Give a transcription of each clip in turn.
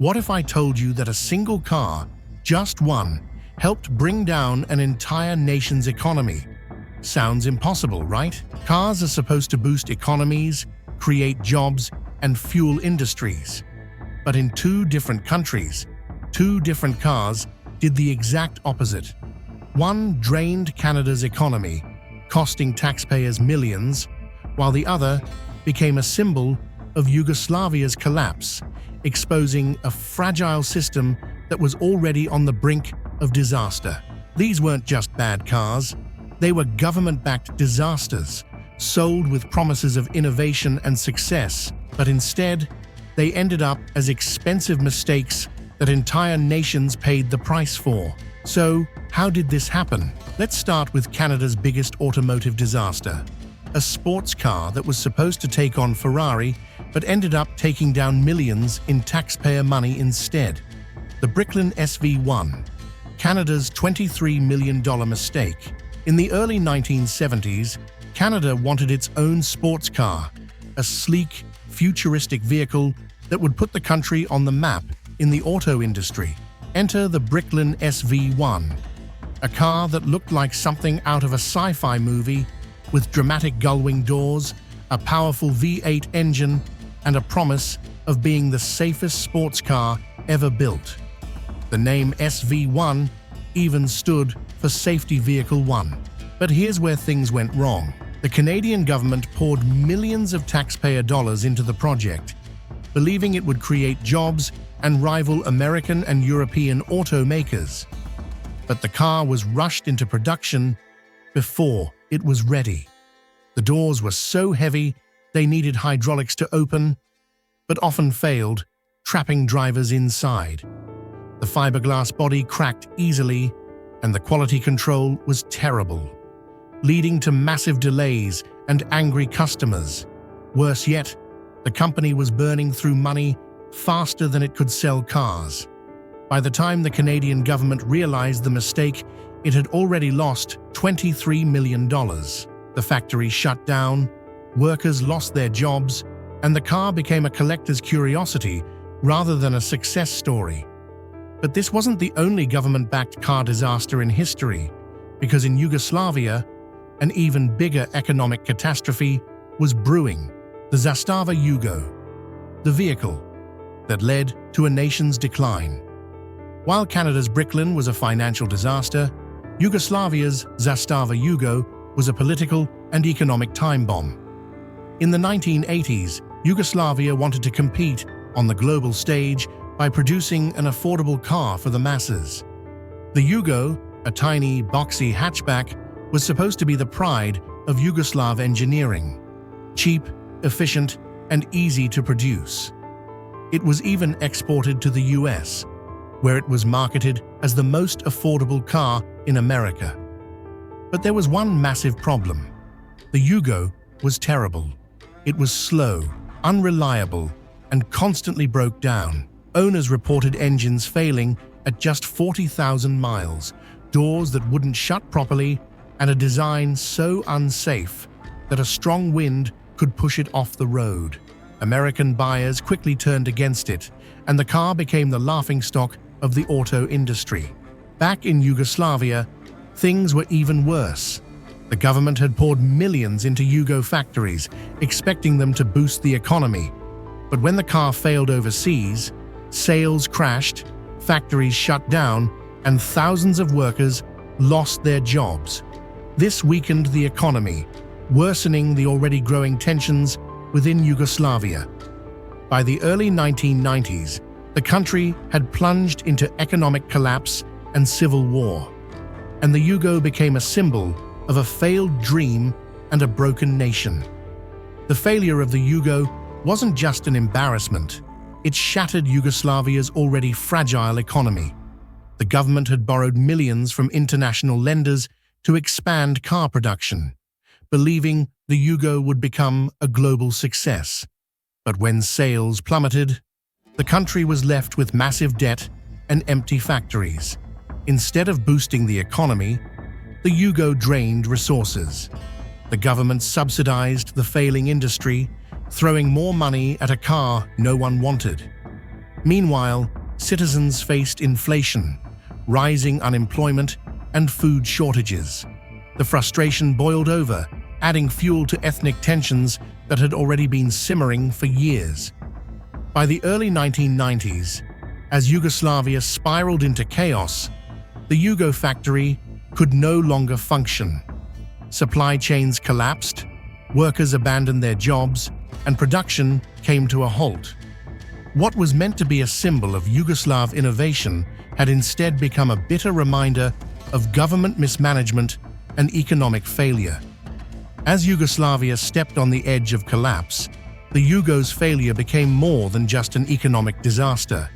What if I told you that a single car, just one, helped bring down an entire nation's economy? Sounds impossible, right? Cars are supposed to boost economies, create jobs, and fuel industries. But in two different countries, two different cars did the exact opposite. One drained Canada's economy, costing taxpayers millions, while the other became a symbol of Yugoslavia's collapse, exposing a fragile system that was already on the brink of disaster. These weren't just bad cars, they were government-backed disasters, sold with promises of innovation and success, but instead, they ended up as expensive mistakes that entire nations paid the price for. So, how did this happen? Let's start with Canada's biggest automotive disaster. A sports car that was supposed to take on Ferrari, but ended up taking down millions in taxpayer money instead. The Bricklin SV-1, Canada's $23 million mistake. In the early 1970s, Canada wanted its own sports car, a sleek, futuristic vehicle that would put the country on the map in the auto industry. Enter the Bricklin SV-1, a car that looked like something out of a sci-fi movie with dramatic gull-wing doors, a powerful V8 engine, and a promise of being the safest sports car ever built. The name SV-1 even stood for Safety Vehicle 1. But here's where things went wrong. The Canadian government poured millions of taxpayer dollars into the project, believing it would create jobs and rival American and European automakers. But the car was rushed into production before it was ready. The doors were so heavy they needed hydraulics to open, but often failed, trapping drivers inside. The fiberglass body cracked easily, and the quality control was terrible, leading to massive delays and angry customers. Worse yet, the company was burning through money faster than it could sell cars. By the time the Canadian government realized the mistake, it had already lost $23 million. The factory shut down, workers lost their jobs, and the car became a collector's curiosity rather than a success story. But this wasn't the only government-backed car disaster in history, because in Yugoslavia, an even bigger economic catastrophe was brewing: the Zastava Yugo, the vehicle that led to a nation's decline. While Canada's Bricklin was a financial disaster, Yugoslavia's Zastava Yugo was a political and economic time bomb. In the 1980s, Yugoslavia wanted to compete on the global stage by producing an affordable car for the masses. The Yugo, a tiny, boxy hatchback, was supposed to be the pride of Yugoslav engineering. Cheap, efficient, and easy to produce. It was even exported to the US, where it was marketed as the most affordable car in America. But there was one massive problem. The Yugo was terrible. It was slow, unreliable, and constantly broke down. Owners reported engines failing at just 40,000 miles, doors that wouldn't shut properly, and a design so unsafe that a strong wind could push it off the road. American buyers quickly turned against it, and the car became the laughingstock of the auto industry. Back in Yugoslavia, things were even worse. The government had poured millions into Yugo factories, expecting them to boost the economy. But when the car failed overseas, sales crashed, factories shut down, and thousands of workers lost their jobs. This weakened the economy, worsening the already growing tensions within Yugoslavia. By the early 1990s, the country had plunged into economic collapse and civil war, and the Yugo became a symbol of a failed dream and a broken nation. The failure of the Yugo wasn't just an embarrassment. It shattered Yugoslavia's already fragile economy. The government had borrowed millions from international lenders to expand car production, believing the Yugo would become a global success. But when sales plummeted, the country was left with massive debt and empty factories. Instead of boosting the economy, the Yugo drained resources. The government subsidized the failing industry, throwing more money at a car no one wanted. Meanwhile, citizens faced inflation, rising unemployment, and food shortages. The frustration boiled over, adding fuel to ethnic tensions that had already been simmering for years. By the early 1990s, as Yugoslavia spiraled into chaos, the Yugo factory could no longer function. Supply chains collapsed, workers abandoned their jobs, and production came to a halt. What was meant to be a symbol of Yugoslav innovation had instead become a bitter reminder of government mismanagement and economic failure. As Yugoslavia stepped on the edge of collapse, the Yugo's failure became more than just an economic disaster.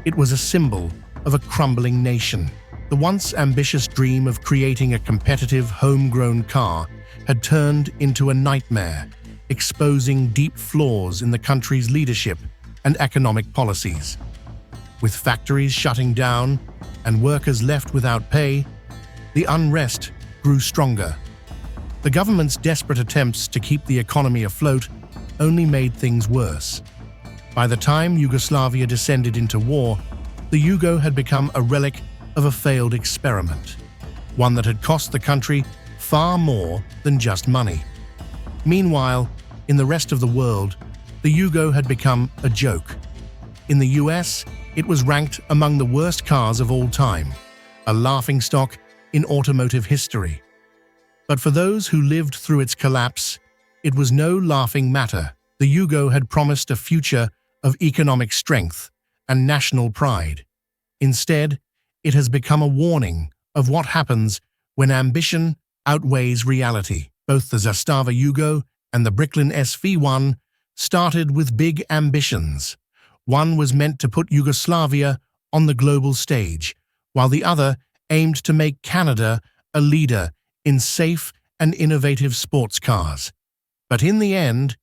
It was a symbol of a crumbling nation. The once ambitious dream of creating a competitive, homegrown car had turned into a nightmare, exposing deep flaws in the country's leadership and economic policies. With factories shutting down and workers left without pay, the unrest grew stronger. The government's desperate attempts to keep the economy afloat only made things worse. By the time Yugoslavia descended into war, the Yugo had become a relic of a failed experiment, one that had cost the country far more than just money. Meanwhile, in the rest of the world, the Yugo had become a joke. In the US, it was ranked among the worst cars of all time, a laughingstock in automotive history. But for those who lived through its collapse, it was no laughing matter. The Yugo had promised a future of economic strength and national pride. Instead, it has become a warning of what happens when ambition outweighs reality. Both the Zastava Yugo and the Bricklin SV-1 started with big ambitions. One was meant to put Yugoslavia on the global stage, while the other aimed to make Canada a leader in safe and innovative sports cars. But in the end,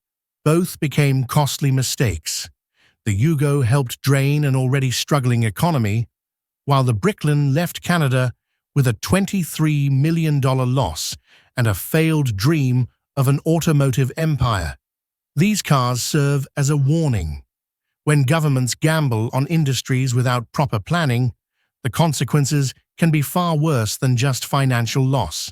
both became costly mistakes. The Yugo helped drain an already struggling economy, while the Bricklin left Canada with a $23 million loss and a failed dream of an automotive empire. These cars serve as a warning. When governments gamble on industries without proper planning, the consequences can be far worse than just financial loss.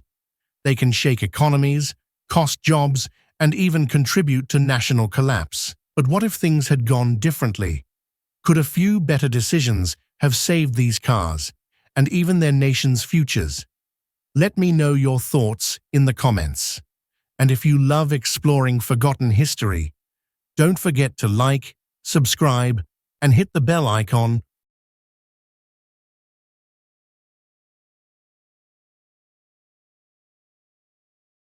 They can shake economies, cost jobs, and even contribute to national collapse. But what if things had gone differently? Could a few better decisions have saved these cars, and even their nation's futures? Let me know your thoughts in the comments. And if you love exploring forgotten history, don't forget to like, subscribe, and hit the bell icon